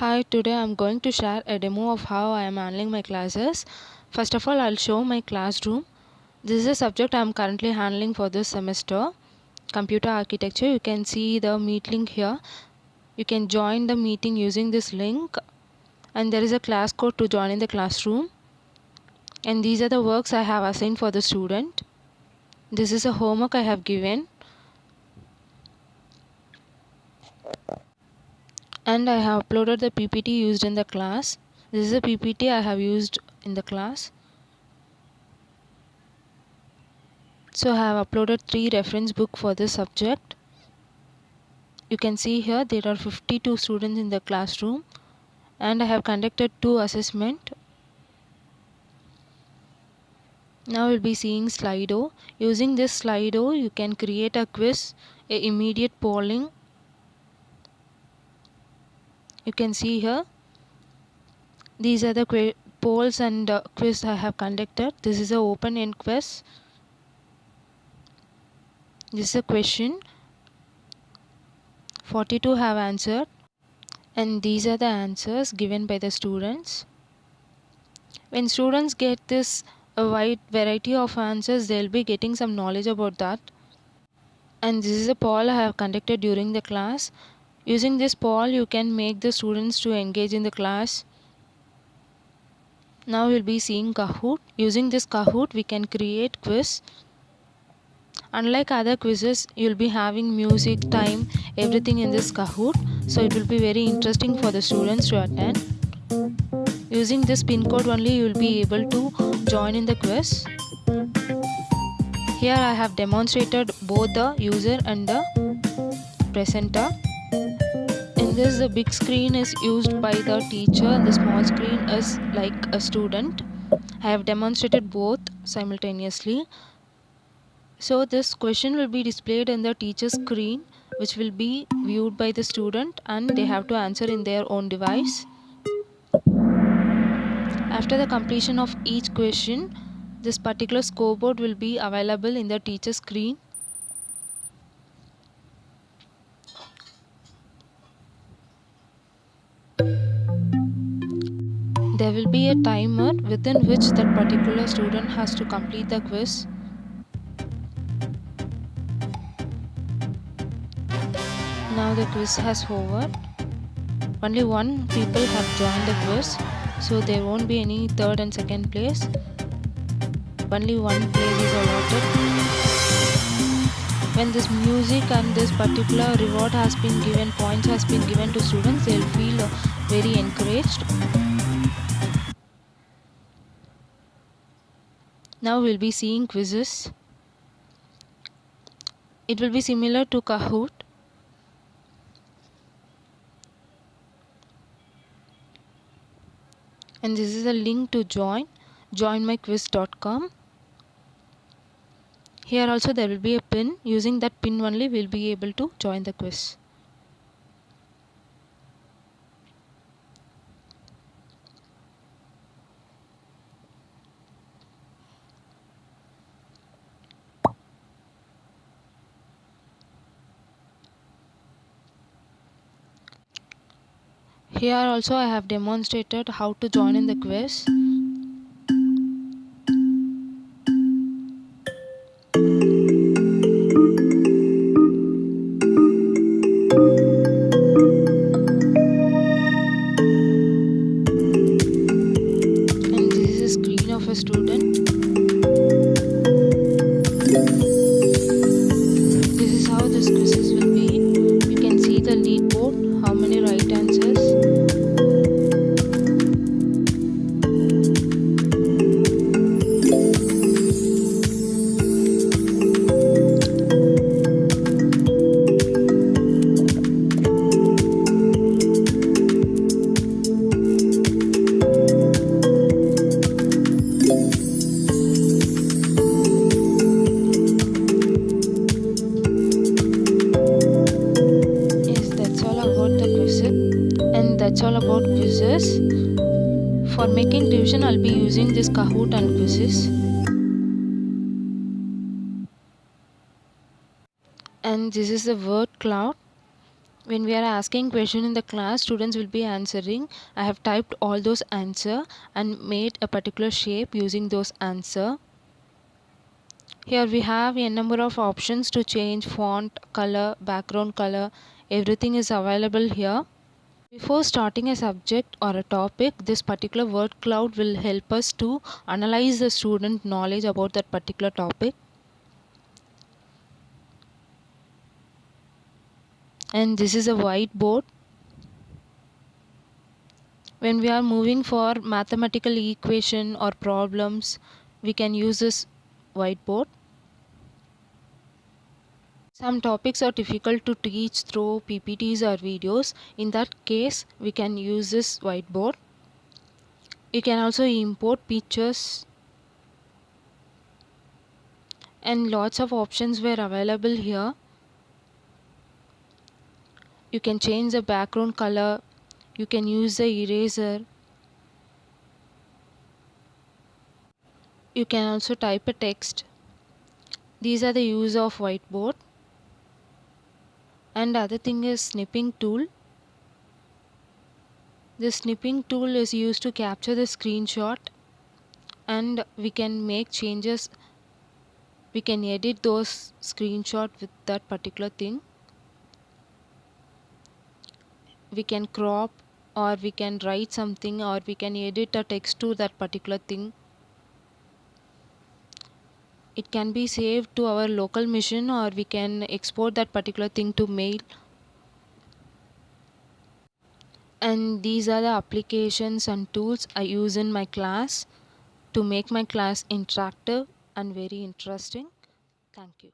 Hi, today I'm going to share a demo of how I am handling my classes. First of all, I'll show my classroom. This is a subject I'm currently handling for this semester, computer architecture. You can see the meet link here. You can join the meeting using this link, and there is a class code to join in the classroom. And these are the works I have assigned for the student. This is a homework I have given. And I have uploaded the PPT used in the class. This is a PPT I have used in the class. So I have uploaded 3 reference book for this subject. You can see here there are 52 students in the classroom, and I have conducted 2 assessment. Now we'll be seeing Slido. Using this Slido, you can create a quiz, a immediate polling. You can see here these are the polls and quiz I have conducted. This is an open-end quiz. This is a question. 42 have answered, and these are the answers given by the students. When students get this a wide variety of answers, they'll be getting some knowledge about that. And this is a poll I have conducted during the class. Using this poll, you can make the students to engage in the class. Now we'll be seeing Kahoot. Using this Kahoot, we can create quiz. Unlike other quizzes, you'll be having music, time, everything in this Kahoot. So it will be very interesting for the students to attend. Using this pin code only, you will be able to join in the quiz. Here I have demonstrated both the user and the presenter. In this, the big screen is used by the teacher and the small screen is like a student. I have demonstrated both simultaneously. So this question will be displayed in the teacher's screen, which will be viewed by the student, and they have to answer in their own device. After the completion of each question, this particular scoreboard will be available in the teacher's screen. There will be a timer within which that particular student has to complete the quiz. Now the quiz has over. Only 1 people have joined the quiz, so there won't be any third and second place. Only 1 place is allotted. When this music and this particular reward has been given, points has been given to students, they'll feel very encouraged. Now we'll be seeing quizzes. It will be similar to Kahoot. And this is a link to joinmyquiz.com. Here also there will be a pin. Using that pin only we'll be able to join the quiz. Here also I have demonstrated how to join in the quiz. And this is a screen of a student. This is how this quizzes will be. You can see the lead board, how many right answers. That's all about quizzes. For making revision, I'll be using this Kahoot and quizzes. And this is the word cloud. When we are asking question in the class, students will be answering. I have typed all those answer and made a particular shape using those answer. Here we have a number of options to change font, color, background color. Everything is available here. Before starting a subject or a topic, this particular word cloud will help us to analyze the student knowledge about that particular topic. And this is a whiteboard. When we are moving for mathematical equation or problems, we can use this whiteboard. Some topics are difficult to teach through PPTs or videos. In that case, we can use this whiteboard. You can also import pictures, and lots of options were available here. You can change the background color. You can use the eraser. You can also type a text. These are the use of whiteboard. And other thing is snipping tool. The snipping tool is used to capture the screenshot, and we can make changes. We can edit those screenshot with that particular thing. We can crop, or we can write something, or we can edit a text to that particular thing. It can be saved to our local machine, or we can export that particular thing to mail. And these are the applications and tools I use in my class to make my class interactive and very interesting. Thank you.